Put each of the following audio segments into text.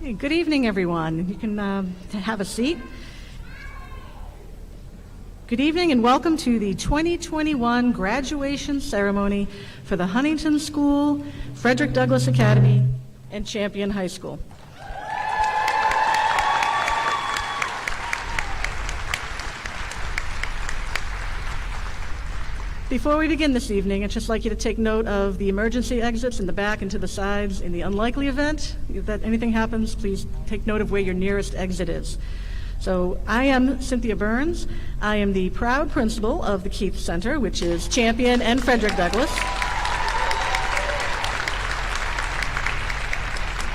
Hey, good evening, everyone. You can have a seat. Good evening and welcome to the 2021 graduation ceremony for the Huntington School, Frederick Douglass Academy, and Champion High School. Before we begin this evening, I'd just like you to take note of the emergency exits in the back and to the sides. In the unlikely event that anything happens, please take note of where your nearest exit is. So I am Cynthia Burns. I am the proud principal of the Keith Center, which is Champion and Frederick Douglass.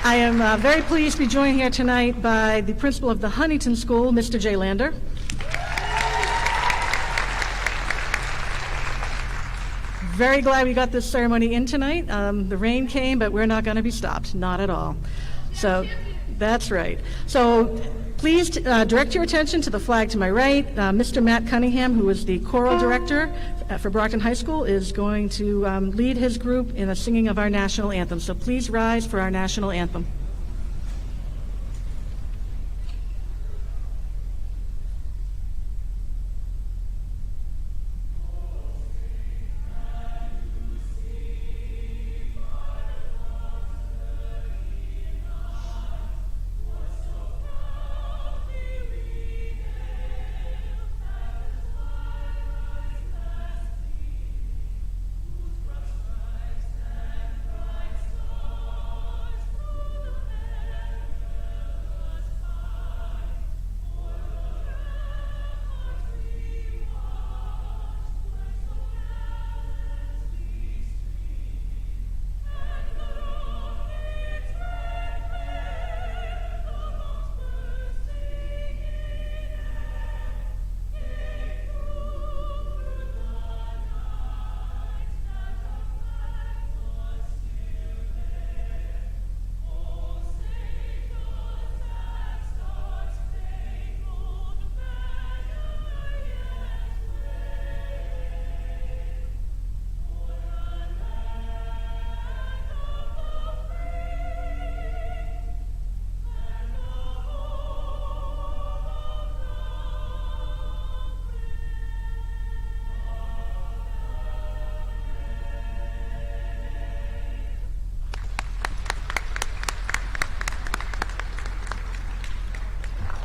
I am very pleased to be joined here tonight by the principal of the Huntington School, Mr. Jay Lander. Very glad we got this ceremony in tonight. The rain came, but we're not going to be stopped, not at all. So that's right. So please direct your attention to the flag to my right. Mr. Matt Cunningham, who is the choral director for Brockton High School, is going to lead his group in a singing of our national anthem. So please rise for our national anthem.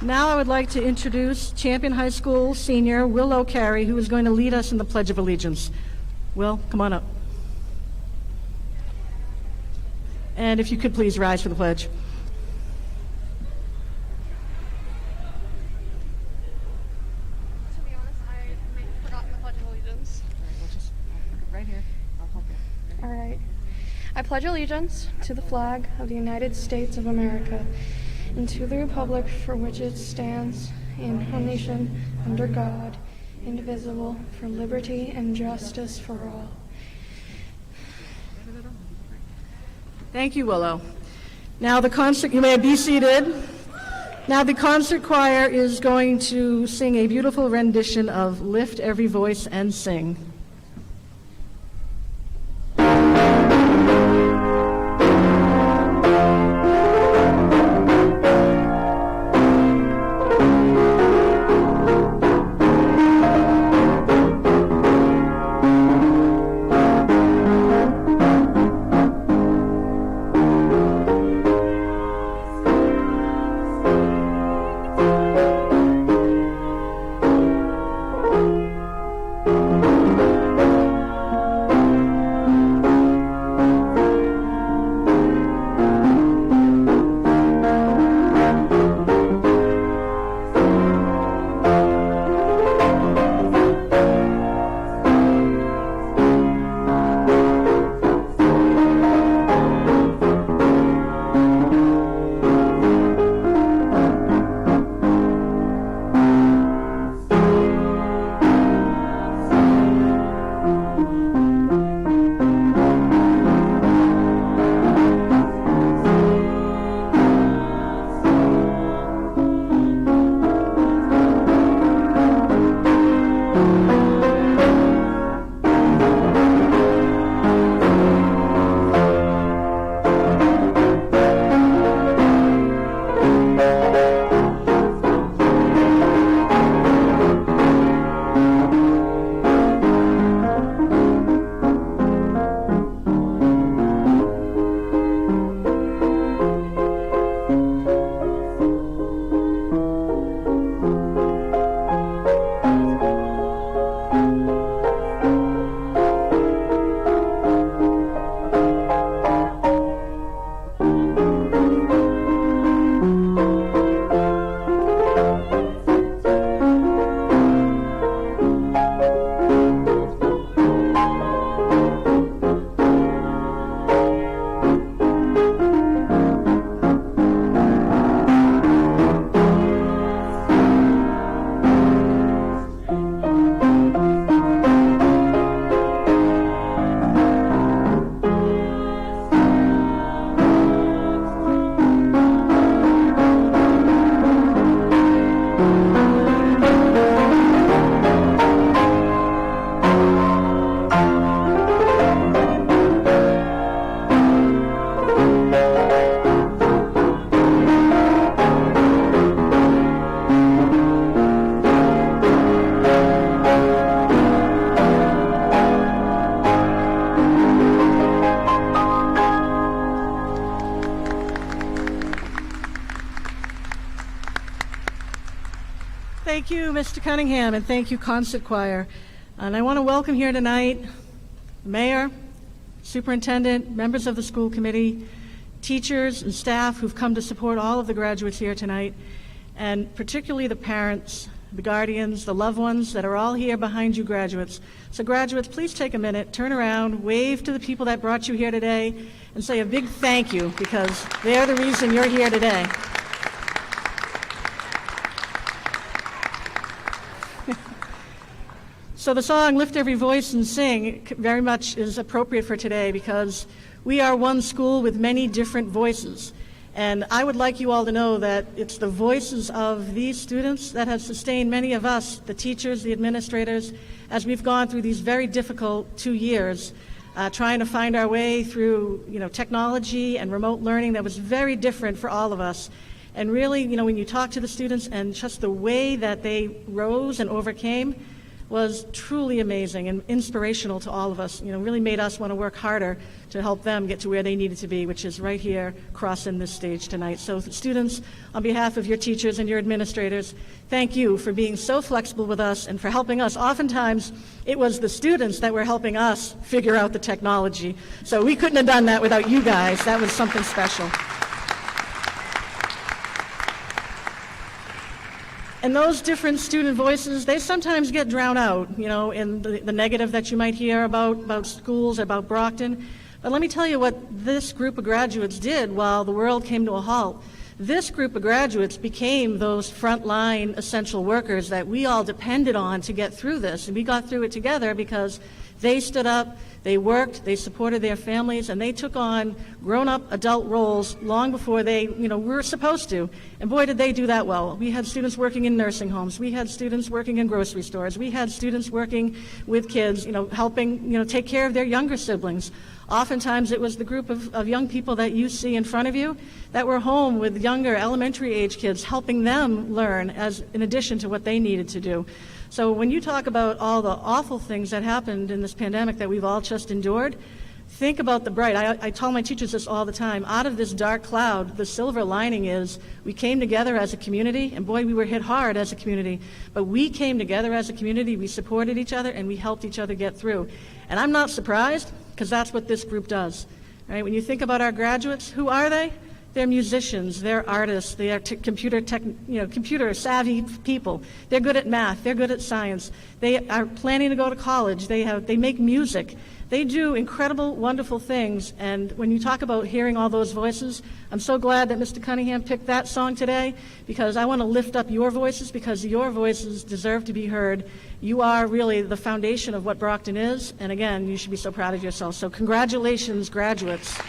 Now I would like to introduce Champion High School senior Will O'Carey, who is going to lead us in the Pledge of Allegiance. Will, come on up. And if you could please rise for the pledge. To be honest, I may have forgotten the Pledge of Allegiance. Right here. I'll help you. All right. I pledge allegiance to the flag of the United States of America and to the republic for which it stands, one nation, under God, indivisible, for liberty and justice for all. Thank you, Willow. Now the concert, you may be seated. Now the concert choir is going to sing a beautiful rendition of Lift Every Voice and Sing. Thank you. Thank you, Mr. Cunningham, and thank you, Concert Choir. And I want to welcome here tonight the Mayor, Superintendent, members of the school committee, teachers and staff who've come to support all of the graduates here tonight, and particularly the parents, the guardians, the loved ones that are all here behind you graduates. So graduates, please take a minute, turn around, wave to the people that brought you here today, and say a big thank you, because they're the reason you're here today. So the song Lift Every Voice and Sing very much is appropriate for today, because we are one school with many different voices. And I would like you all to know that it's the voices of these students that have sustained many of us, the teachers, the administrators, as we've gone through these very difficult 2 years, trying to find our way through, technology and remote learning that was very different for all of us. And really, when you talk to the students and just the way that they rose and overcame was truly amazing and inspirational to all of us. Really made us want to work harder to help them get to where they needed to be, which is right here crossing this stage tonight. So students, on behalf of your teachers and your administrators, thank you for being so flexible with us and for helping us. Oftentimes, it was the students that were helping us figure out the technology. So we couldn't have done that without you guys. That was something special. And those different student voices, they sometimes get drowned out, in the negative that you might hear about schools, about Brockton. But let me tell you what this group of graduates did while the world came to a halt. This group of graduates became those frontline essential workers that we all depended on to get through this. And we got through it together because they stood up, they worked, they supported their families, and they took on grown-up adult roles long before they, were supposed to. And boy, did they do that well. We had students working in nursing homes. We had students working in grocery stores. We had students working with kids, helping, take care of their younger siblings. Oftentimes it was the group of young people that you see in front of you that were home with younger elementary age kids, helping them learn as in addition to what they needed to do. So when you talk about all the awful things that happened in this pandemic that we've all just endured, think about the bright. I tell my teachers this all the time. Out of this dark cloud, the silver lining is we came together as a community, and boy, we were hit hard as a community, but we came together as a community, we supported each other, and we helped each other get through. And I'm not surprised, because that's what this group does. Right? When you think about our graduates, who are they? They're musicians, they're artists, they are computer savvy people. They're good at math, they're good at science. They are planning to go to college, they make music. They do incredible, wonderful things, and when you talk about hearing all those voices, I'm so glad that Mr. Cunningham picked that song today, because I want to lift up your voices, because your voices deserve to be heard. You are really the foundation of what Brockton is, and again, you should be so proud of yourself. So congratulations, graduates.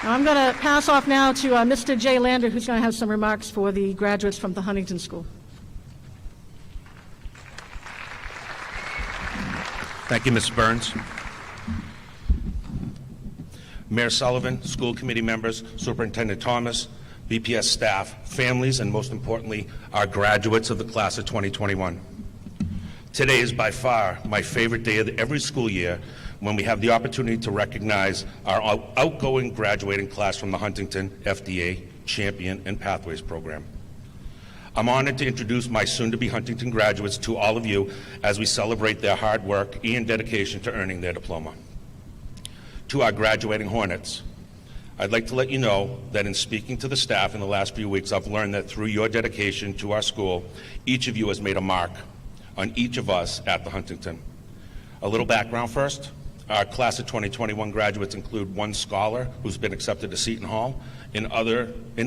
Now I'm going to pass off now to Mr. Jay Lander, who's going to have some remarks for the graduates from the Huntington School. Thank you, Ms. Burns. Mayor Sullivan, school committee members, Superintendent Thomas, BPS staff, families, and most importantly, our graduates of the class of 2021. Today is by far my favorite day of every school year, when we have the opportunity to recognize our outgoing graduating class from the Huntington FDA Champion and Pathways program. I'm honored to introduce my soon-to-be Huntington graduates to all of you as we celebrate their hard work and dedication to earning their diploma. To our graduating Hornets, I'd like to let you know that in speaking to the staff in the last few weeks, I've learned that through your dedication to our school, each of you has made a mark on each of us at the Huntington. A little background first. Our class of 2021 graduates include one scholar who's been accepted to Seton Hall, in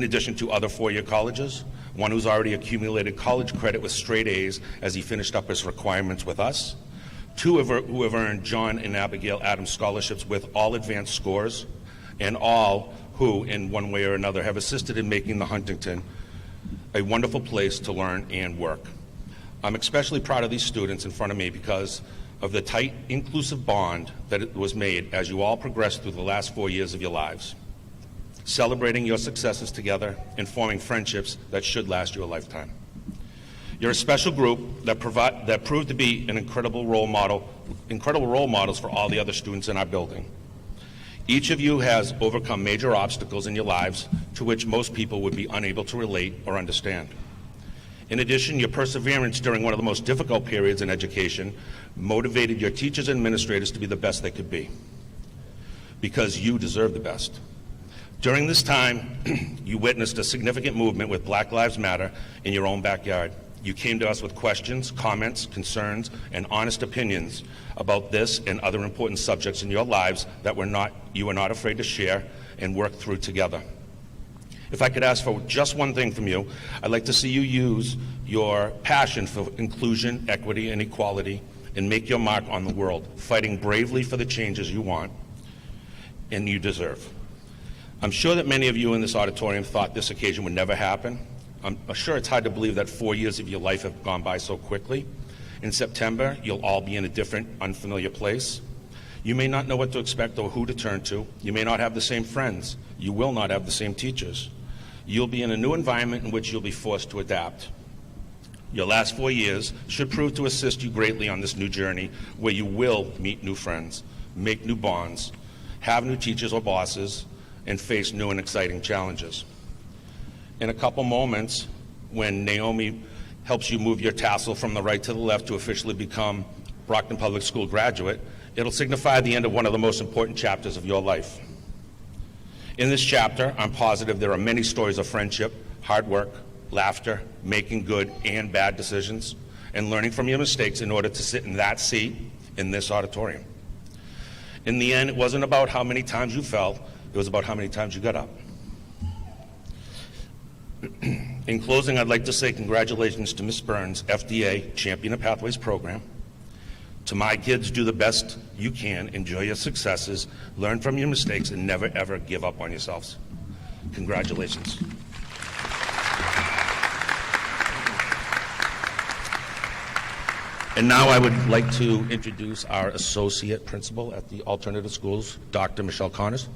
addition to other four-year colleges, one who's already accumulated college credit with straight A's as he finished up his requirements with us, two who have earned John and Abigail Adams scholarships with all advanced scores, and all who, in one way or another, have assisted in making the Huntington a wonderful place to learn and work. I'm especially proud of these students in front of me because of the tight, inclusive bond that was made as you all progressed through the last 4 years of your lives, celebrating your successes together and forming friendships that should last you a lifetime. You're a special group that proved to be an incredible role models for all the other students in our building. Each of you has overcome major obstacles in your lives to which most people would be unable to relate or understand. In addition, your perseverance during one of the most difficult periods in education motivated your teachers and administrators to be the best they could be, because you deserve the best. During this time, you witnessed a significant movement with Black Lives Matter in your own backyard. You came to us with questions, comments, concerns, and honest opinions about this and other important subjects in your lives that you were not afraid to share and work through together. If I could ask for just one thing from you, I'd like to see you use your passion for inclusion, equity, and equality and make your mark on the world, fighting bravely for the changes you want and you deserve. I'm sure that many of you in this auditorium thought this occasion would never happen. I'm sure it's hard to believe that 4 years of your life have gone by so quickly. In September, you'll all be in a different, unfamiliar place. You may not know what to expect or who to turn to. You may not have the same friends. You will not have the same teachers. You'll be in a new environment in which you'll be forced to adapt. Your last 4 years should prove to assist you greatly on this new journey where you will meet new friends, make new bonds, have new teachers or bosses, and face new and exciting challenges. In a couple moments, when Naomi helps you move your tassel from the right to the left to officially become Brockton Public School graduate, it'll signify the end of one of the most important chapters of your life. In this chapter, I'm positive there are many stories of friendship, hard work, laughter, making good and bad decisions, and learning from your mistakes in order to sit in that seat in this auditorium. In the end, it wasn't about how many times you fell, it was about how many times you got up. In closing, I'd like to say congratulations to Ms. Burns, FDA Champion of Pathways Program. To my kids, do the best you can, enjoy your successes, learn from your mistakes, and never ever give up on yourselves. Congratulations. And now I would like to introduce our Associate Principal at the Alternative Schools, Dr. Michelle Connors.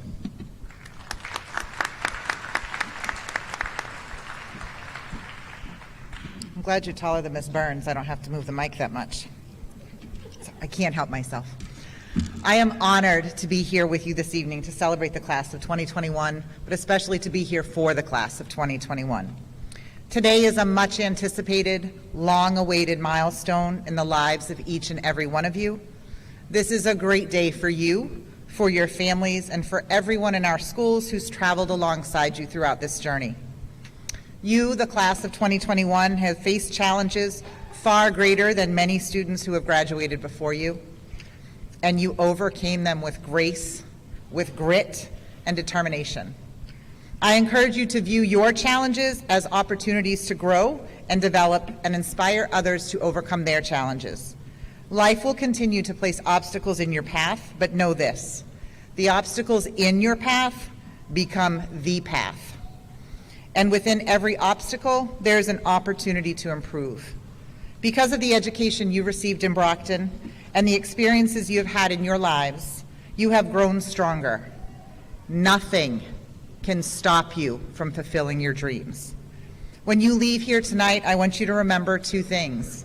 I'm glad you're taller than Miss Burns. I don't have to move the mic that much. I can't help myself. I am honored to be here with you this evening to celebrate the class of 2021, but especially to be here for the class of 2021. Today is a much anticipated, long-awaited milestone in the lives of each and every one of you. This is a great day for you, for your families, and for everyone in our schools who's traveled alongside you throughout this journey. You, the class of 2021, have faced challenges far greater than many students who have graduated before you, and you overcame them with grace, with grit, and determination. I encourage you to view your challenges as opportunities to grow and develop and inspire others to overcome their challenges. Life will continue to place obstacles in your path, but know this: the obstacles in your path become the path. And within every obstacle, there's an opportunity to improve. Because of the education you received in Brockton and the experiences you have had in your lives, you have grown stronger. Nothing can stop you from fulfilling your dreams. When you leave here tonight, I want you to remember two things.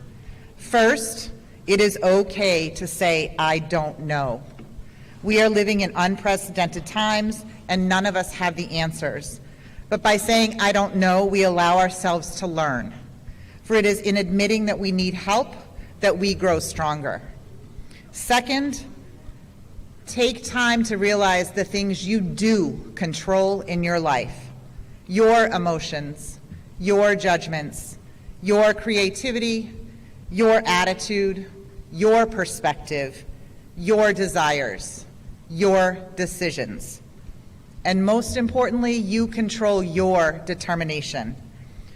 First, it is okay to say, I don't know. We are living in unprecedented times, and none of us have the answers. But by saying, I don't know, we allow ourselves to learn. For it is in admitting that we need help that we grow stronger. Second, take time to realize the things you do control in your life: your emotions, your judgments, your creativity, your attitude, your perspective, your desires, your decisions. And most importantly, you control your determination,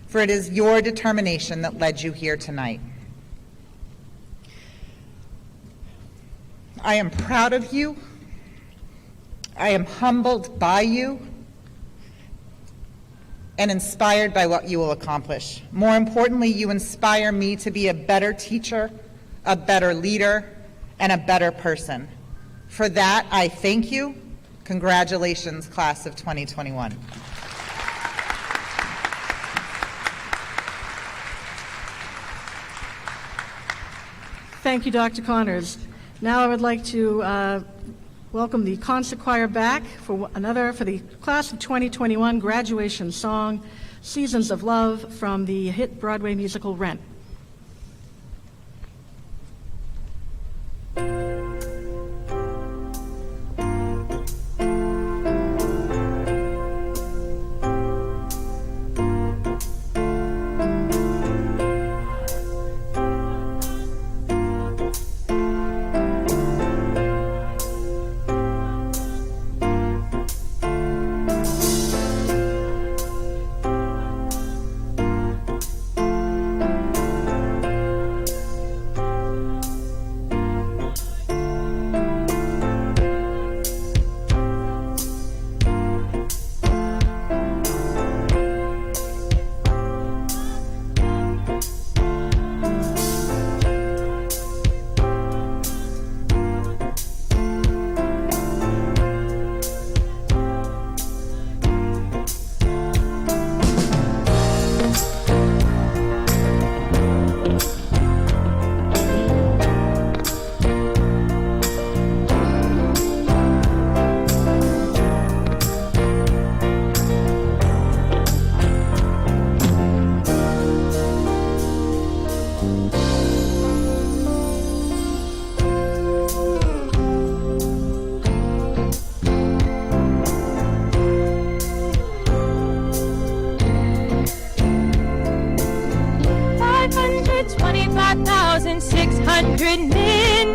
for it is your determination that led you here tonight. I am proud of you. I am humbled by you and inspired by what you will accomplish. More importantly, you inspire me to be a better teacher, a better leader, and a better person. For that, I thank you. Congratulations, class of 2021. Thank you, Dr. Connors. Now I would like to welcome the concert choir back for the class of 2021 graduation song, Seasons of Love, from the hit Broadway musical Rent.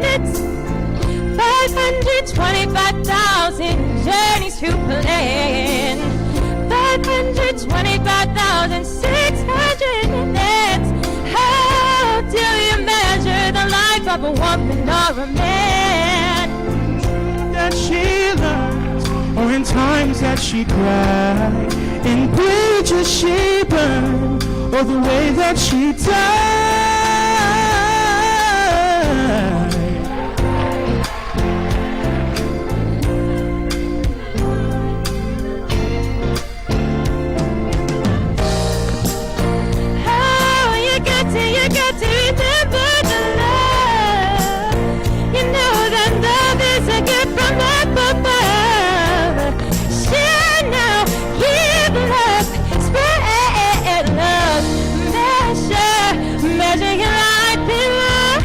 minutes, 525,000 journeys to plan, 525,600 minutes. How do you measure the life of a woman or a man? That she learns, or in times that she cried, in bridges she burned, or the way that she died. How you got to remember the love. You know that love is a gift from up above. Share now, give love, spread love. Measure your life in love.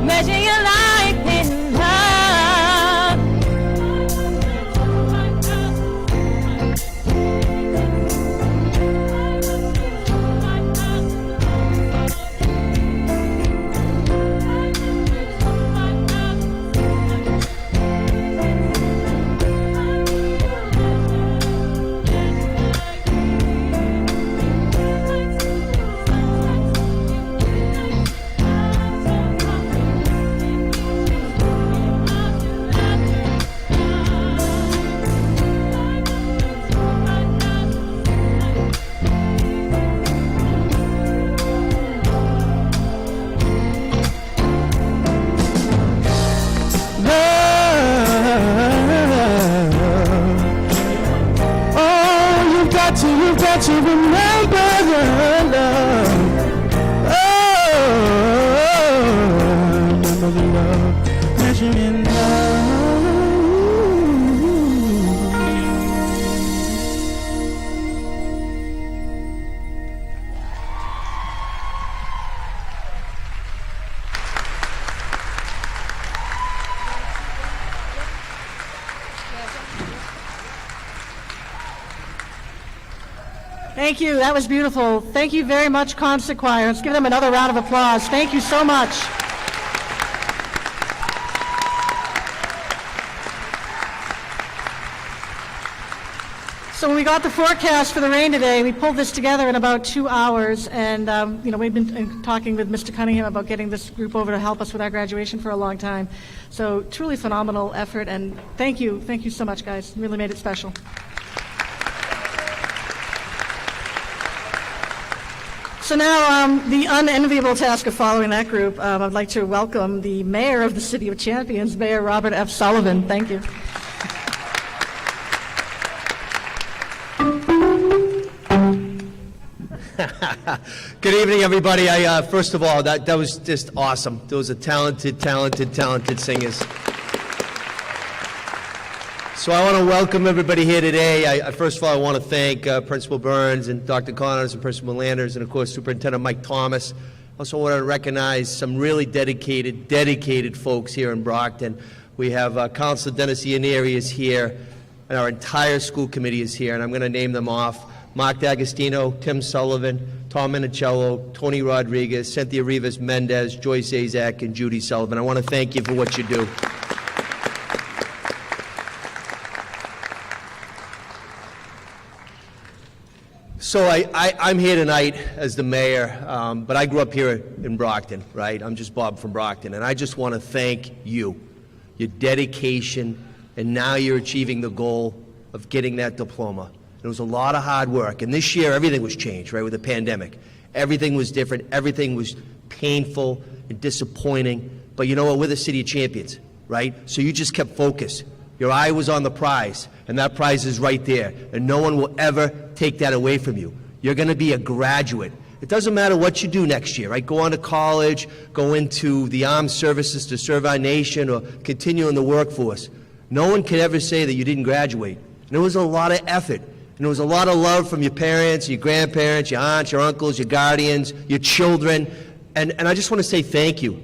Measure your life in love. You've got to remember the love. Remember the love, measure in love. Thank you. That was beautiful. Thank you very much, Concert Choir. Let's give them another round of applause. Thank you so much. So when we got the forecast for the rain today, we pulled this together in about 2 hours, and we've been talking with Mr. Cunningham about getting this group over to help us with our graduation for a long time. So truly phenomenal effort, and thank you so much, guys. Really made it special. So now, the unenviable task of following that group, I'd like to welcome the mayor of the City of Champions, Mayor Robert F. Sullivan. Thank you. Good evening, everybody. First of all, that was just awesome. Those are talented singers. So I want to welcome everybody here today. First of all, I want to thank Principal Burns and Dr. Connors and Principal Landers and, of course, Superintendent Mike Thomas. Also want to recognize some really dedicated folks here in Brockton. We have Councilor Dennis Ianieri is here, and our entire school committee is here, and I'm going to name them off. Mark D'Agostino, Tim Sullivan, Tom Minicello, Tony Rodriguez, Cynthia Rivas Mendez, Joyce Zazak, and Judy Sullivan. I want to thank you for what you do. So I'm here tonight as the mayor, but I grew up here in Brockton, right? I'm just Bob from Brockton, and I just want to thank you, your dedication, and now you're achieving the goal of getting that diploma. It was a lot of hard work, and this year everything was changed, right, with the pandemic. Everything was different, everything was painful and disappointing, but you know what, we're the city of champions, right? So you just kept focused. Your eye was on the prize, and that prize is right there, and no one will ever take that away from you. You're going to be a graduate. It doesn't matter what you do next year, right? Go on to college, go into the armed services to serve our nation, or continue in the workforce. No one can ever say that you didn't graduate. And it was a lot of effort. And there was a lot of love from your parents, your grandparents, your aunts, your uncles, your guardians, your children. And I just want to say thank you.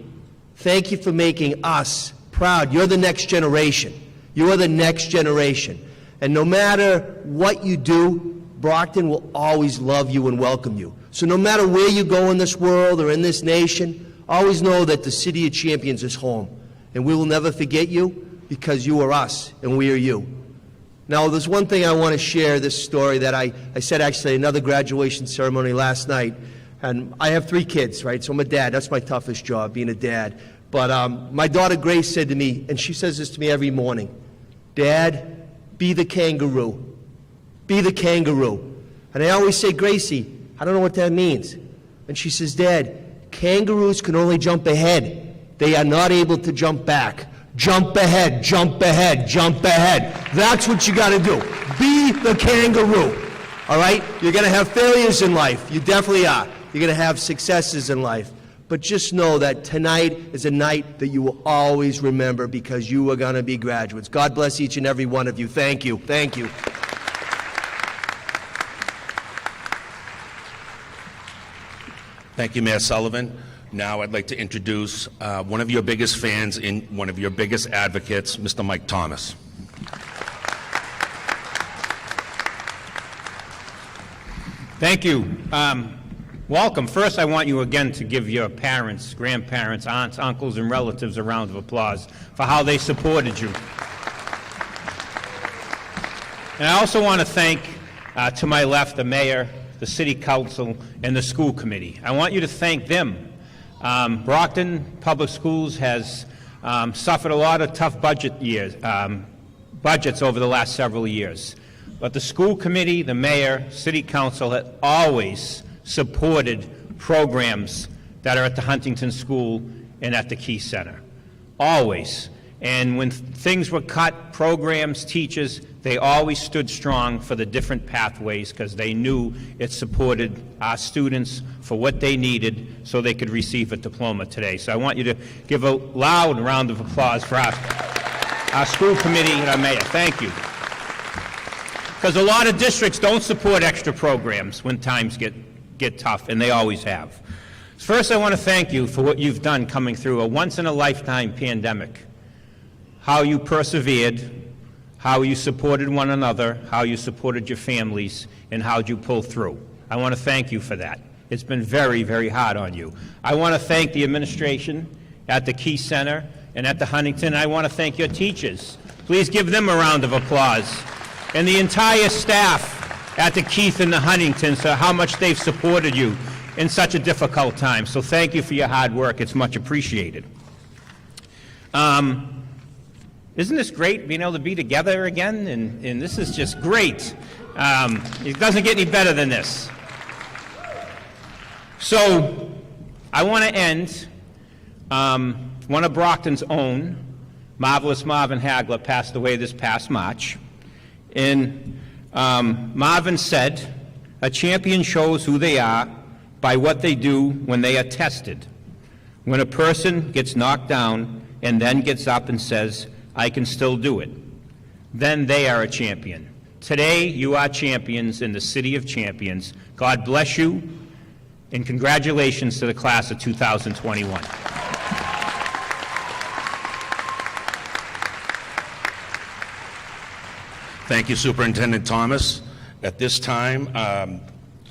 Thank you for making us proud. You're the next generation. You are the next generation. And no matter what you do, Brockton will always love you and welcome you. So no matter where you go in this world or in this nation, always know that the City of Champions is home. And we will never forget you because you are us and we are you. Now, there's one thing I want to share, this story that I said actually another graduation ceremony last night. And I have 3 kids, right? So I'm a dad. That's my toughest job, being a dad. But my daughter Grace said to me, and she says this to me every morning, Dad, be the kangaroo. Be the kangaroo. And I always say, Gracie, I don't know what that means. And she says, Dad, kangaroos can only jump ahead. They are not able to jump back. Jump ahead, jump ahead, jump ahead. That's what you got to do. Be the kangaroo. All right? You're going to have failures in life. You definitely are. You're going to have successes in life. But just know that tonight is a night that you will always remember because you are going to be graduates. God bless each and every one of you. Thank you. Thank you. Thank you, Mayor Sullivan. Now I'd like to introduce one of your biggest fans and one of your biggest advocates, Mr. Mike Thomas. Thank you. Welcome. First, I want you again to give your parents, grandparents, aunts, uncles, and relatives a round of applause for how they supported you. And I also want to thank, to my left, the mayor, the city council, and the school committee. I want you to thank them. Brockton Public Schools has suffered a lot of tough budgets over the last several years. But the school committee, the mayor, city council have always supported programs that are at the Huntington School and at the Key Center. Always. And when things were cut, programs, teachers, they always stood strong for the different pathways because they knew it supported our students for what they needed so they could receive a diploma today. So I want you to give a loud round of applause for our school committee and our mayor. Thank you. Because a lot of districts don't support extra programs when times get tough, and they always have. First, I want to thank you for what you've done coming through a once-in-a-lifetime pandemic. How you persevered, how you supported one another, how you supported your families, and how you pulled through. I want to thank you for that. It's been very, very hard on you. I want to thank the administration at the Key Center and at the Huntington. I want to thank your teachers. Please give them a round of applause. And the entire staff at the Keith and the Huntington, so how much they've supported you in such a difficult time. So thank you for your hard work. It's much appreciated. Isn't this great, being able to be together again? And this is just great. It doesn't get any better than this. So I want to end, one of Brockton's own, Marvelous Marvin Hagler, passed away this past March. And Marvin said, "A champion shows who they are by what they do when they are tested. When a person gets knocked down and then gets up and says, "I can still do it," then they are a champion. Today, you are champions in the City of Champions. God bless you, and congratulations to the class of 2021. Thank you, Superintendent Thomas. At this time,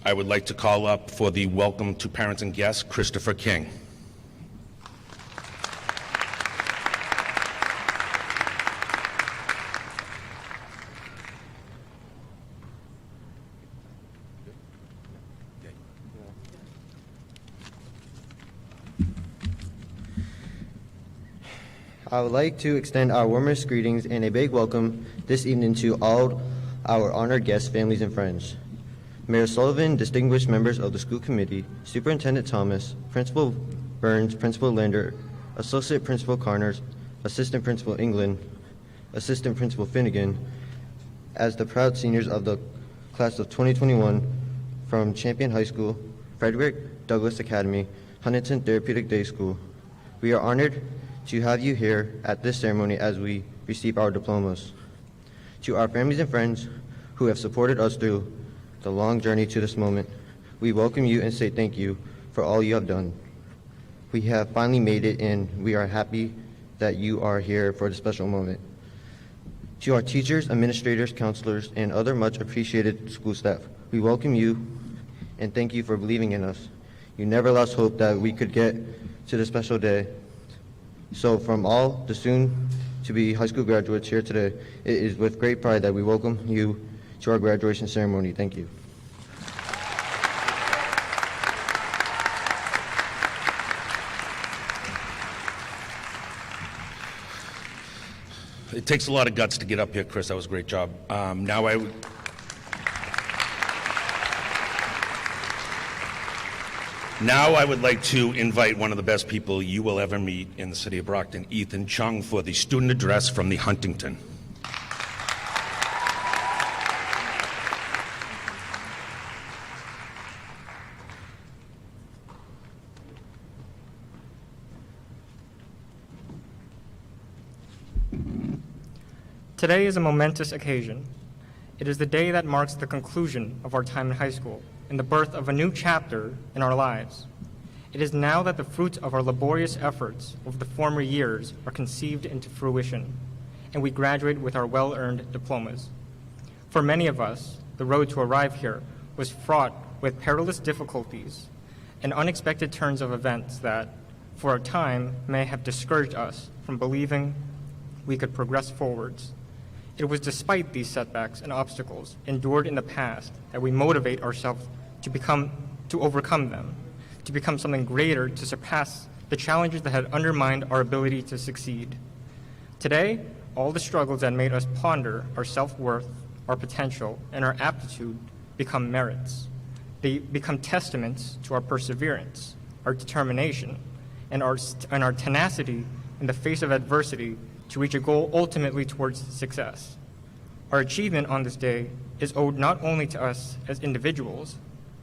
I would like to call up for the welcome to parents and guests, Christopher King. I would like to extend our warmest greetings and a big welcome this evening to all our honored guests, families, and friends. Mayor Sullivan, distinguished members of the school committee, Superintendent Thomas, Principal Burns, Principal Lander, Associate Principal Carners, Assistant Principal England, Assistant Principal Finnegan, as the proud seniors of the class of 2021 from Champion High School, Frederick Douglass Academy, Huntington Therapeutic Day School. We are honored to have you here at this ceremony as we receive our diplomas. To our families and friends who have supported us through the long journey to this moment, we welcome you and say thank you for all you have done. We have finally made it, and we are happy that you are here for the special moment. To our teachers, administrators, counselors, and other much appreciated school staff, we welcome you and thank you for believing in us. You never lost hope that we could get to this special day. So from all the soon-to-be high school graduates here today, it is with great pride that we welcome you to our graduation ceremony. Thank you. It takes a lot of guts to get up here, Chris. That was a great job. Now I would like to invite one of the best people you will ever meet in the city of Brockton, Ethan Chung, for the student address from the Huntington. Today is a momentous occasion. It is the day that marks the conclusion of our time in high school and the birth of a new chapter in our lives. It is now that the fruits of our laborious efforts over the former years are conceived into fruition, and we graduate with our well-earned diplomas. For many of us, the road to arrive here was fraught with perilous difficulties and unexpected turns of events that, for a time, may have discouraged us from believing we could progress forwards. It was despite these setbacks and obstacles endured in the past that we motivate ourselves to overcome them, to become something greater, to surpass the challenges that had undermined our ability to succeed. Today, all the struggles that made us ponder our self-worth, our potential, and our aptitude become merits. They become testaments to our perseverance, our determination, and our tenacity in the face of adversity to reach a goal ultimately towards success. Our achievement on this day is owed not only to us as individuals,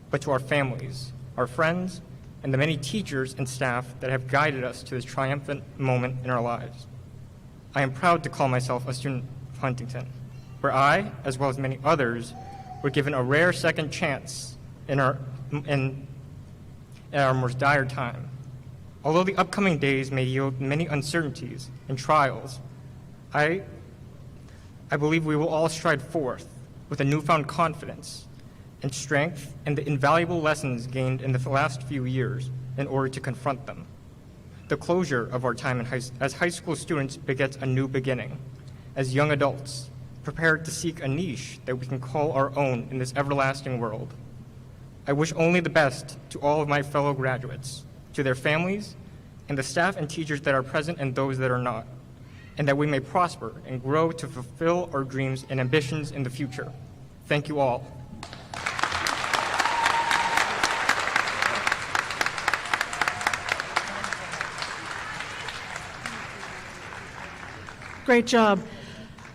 but to our families, our friends, and the many teachers and staff that have guided us to this triumphant moment in our lives. I am proud to call myself a student of Huntington, where I, as well as many others, were given a rare second chance in our most dire time. Although the upcoming days may yield many uncertainties and trials, I believe we will all stride forth with a newfound confidence and strength and the invaluable lessons gained in the last few years in order to confront them. The closure of our time as high school students begets a new beginning. As young adults, prepared to seek a niche that we can call our own in this everlasting world. I wish only the best to all of my fellow graduates, to their families, and the staff and teachers that are present and those that are not, and that we may prosper and grow to fulfill our dreams and ambitions in the future. Thank you all. Great job.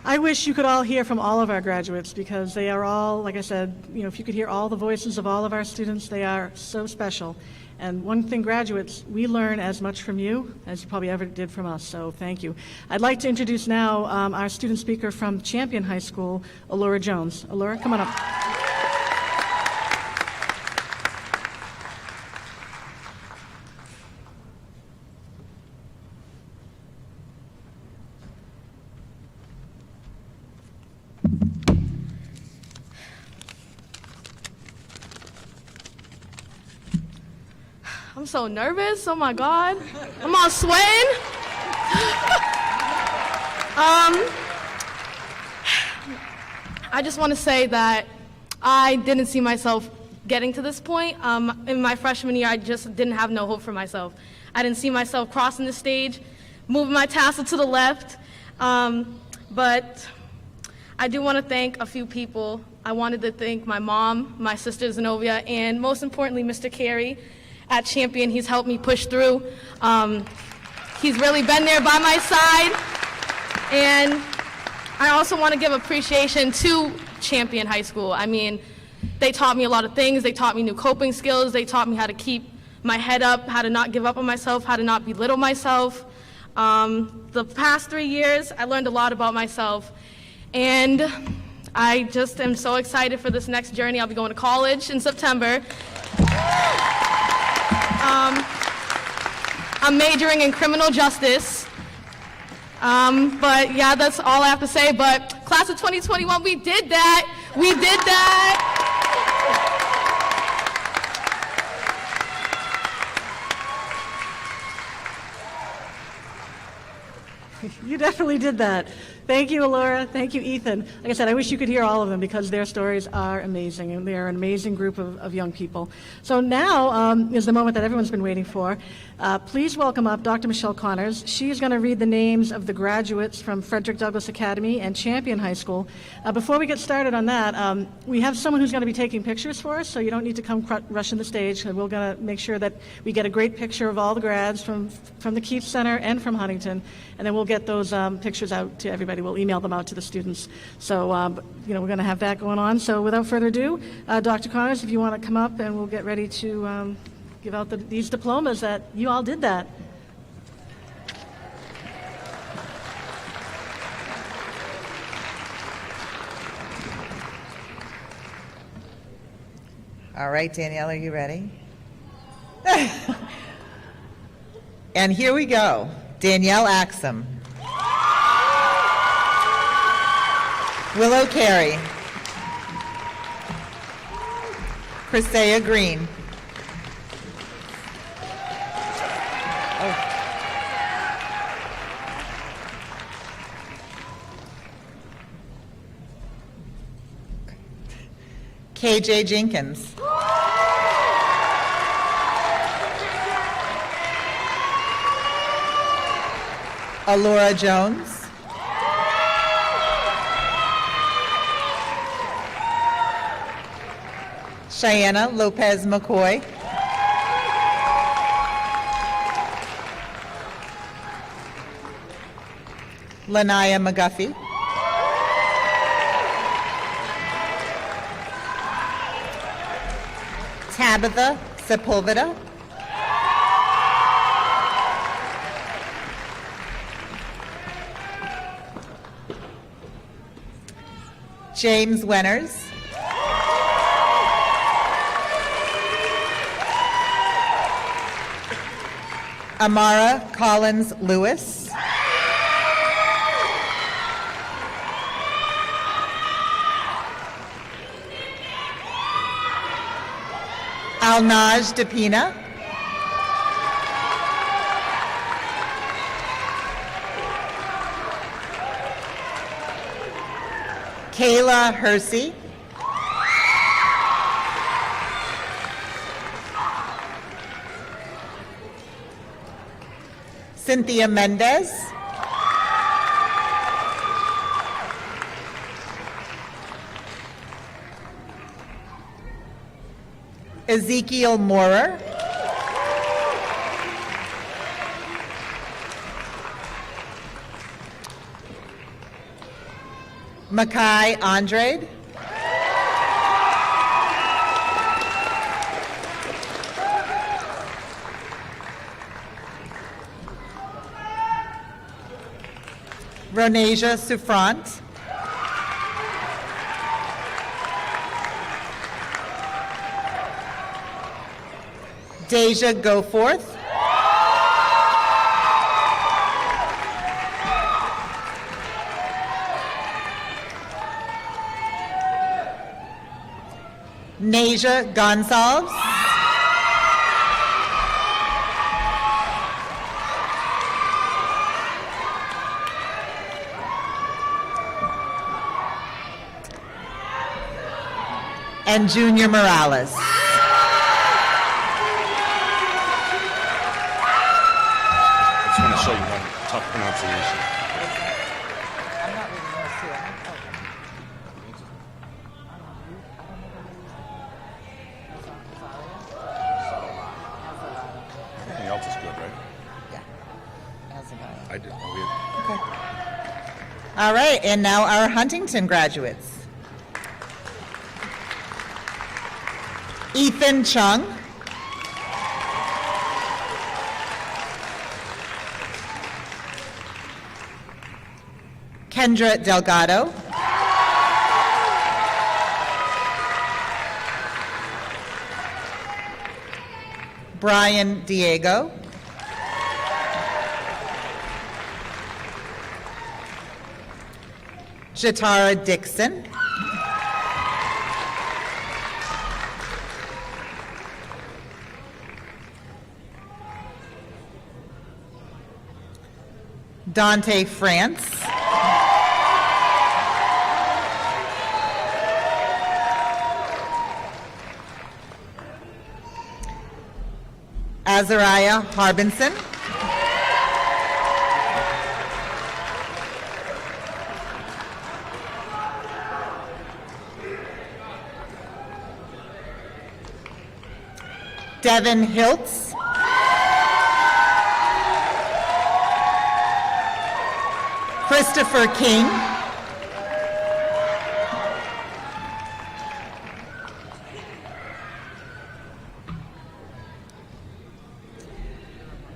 I wish you could all hear from all of our graduates because they are all, like I said, if you could hear all the voices of all of our students, they are so special. And one thing, graduates, we learn as much from you as you probably ever did from us, so thank you. I'd like to introduce now our student speaker from Champion High School, Allura Jones. Allura, come on up. I'm so nervous. Oh my God. I'm all sweating. I just want to say that I didn't see myself getting to this point. In my freshman year, I just didn't have no hope for myself. I didn't see myself crossing the stage, moving my tassel to the left. But I do want to thank a few people. I wanted to thank my mom, my sister Zenobia, and most importantly, Mr. Carey at Champion. He's helped me push through. He's really been there by my side. And I also want to give appreciation to Champion High School. I mean, they taught me a lot of things. They taught me new coping skills. They taught me how to keep my head up, how to not give up on myself, how to not belittle myself. The past 3 years, I learned a lot about myself. And I just am so excited for this next journey. I'll be going to college in September. I'm majoring in criminal justice. But yeah, that's all I have to say. But class of 2021, we did that. We did that. You definitely did that. Thank you, Allura. Thank you, Ethan. Like I said, I wish you could hear all of them because their stories are amazing, and they're an amazing group of young people. So now is the moment that everyone's been waiting for. Please welcome up Dr. Michelle Connors. She's going to read the names of the graduates from Frederick Douglass Academy and Champion High School. Before we get started on that, we have someone who's going to be taking pictures for us, so you don't need to come rushing the stage. We're going to make sure that we get a great picture of all the grads from the Keith Center and from Huntington, and then we'll get those pictures out to everybody. We'll email them out to the students. So, we're going to have that going on. So without further ado, Dr. Connors, if you want to come up and we'll get ready to give out these diplomas that you all did that. All right, Danielle, are you ready? And here we go. Danielle Axum. Willow Carey. Crisea Green. KJ Jenkins. Allura Jones. Cheyenne Lopez McCoy. Lanaya McGuffey. Tabitha Sepulveda. James Wenners. Amara Collins Lewis. Alnaj Depina. Kayla Hersey. Cynthia Mendez. Ezekiel Moorer. Makai Andrade. Ronasia Souffrant. Deja Goforth. Nasia Gonsalves. And Junior Morales. I just want to show you one tough pronunciation. I'm not reading those too. Everything else is good, right? I did. All right, and now our Huntington graduates. Ethan Chung. Kendra Delgado. Brian Diego. Jatara Dixon. Dante France. Azariah Harbinson. Devin Hiltz. Christopher King.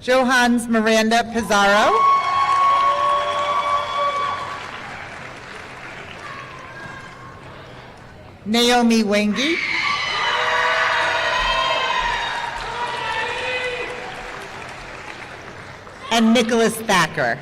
Johans Miranda Pizarro. Naomi Wengi. And Nicholas Thacker.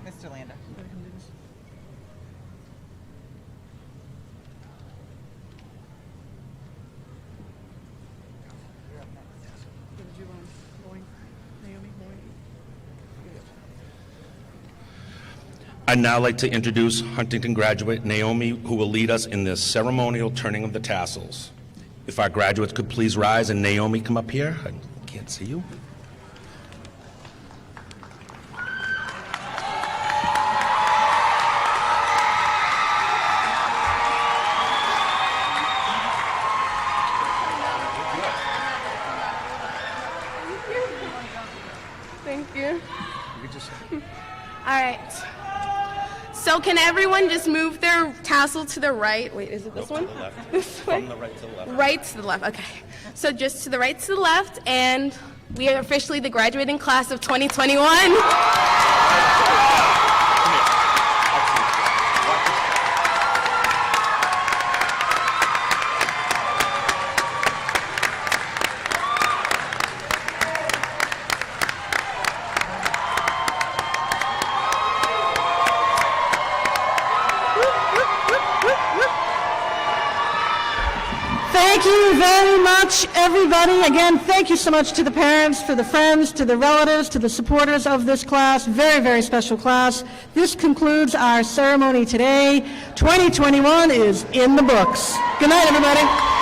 Mr. Landa. I'd now like to introduce Huntington graduate Naomi, who will lead us in this ceremonial turning of the tassels. If our graduates could please rise, and Naomi, come up here. I can't see you. Thank you. All right. So can everyone just move their tassel to the right? Wait, is it this one? To the left. This way? From the right to the left. Right to the left, okay. So just to the right to the left, and we are officially the graduating class of 2021. Thank you very much, everybody. Again, thank you so much to the parents, to the friends, to the relatives, to the supporters of this class. Very, very special class. This concludes our ceremony today. 2021 is in the books. Good night, everybody.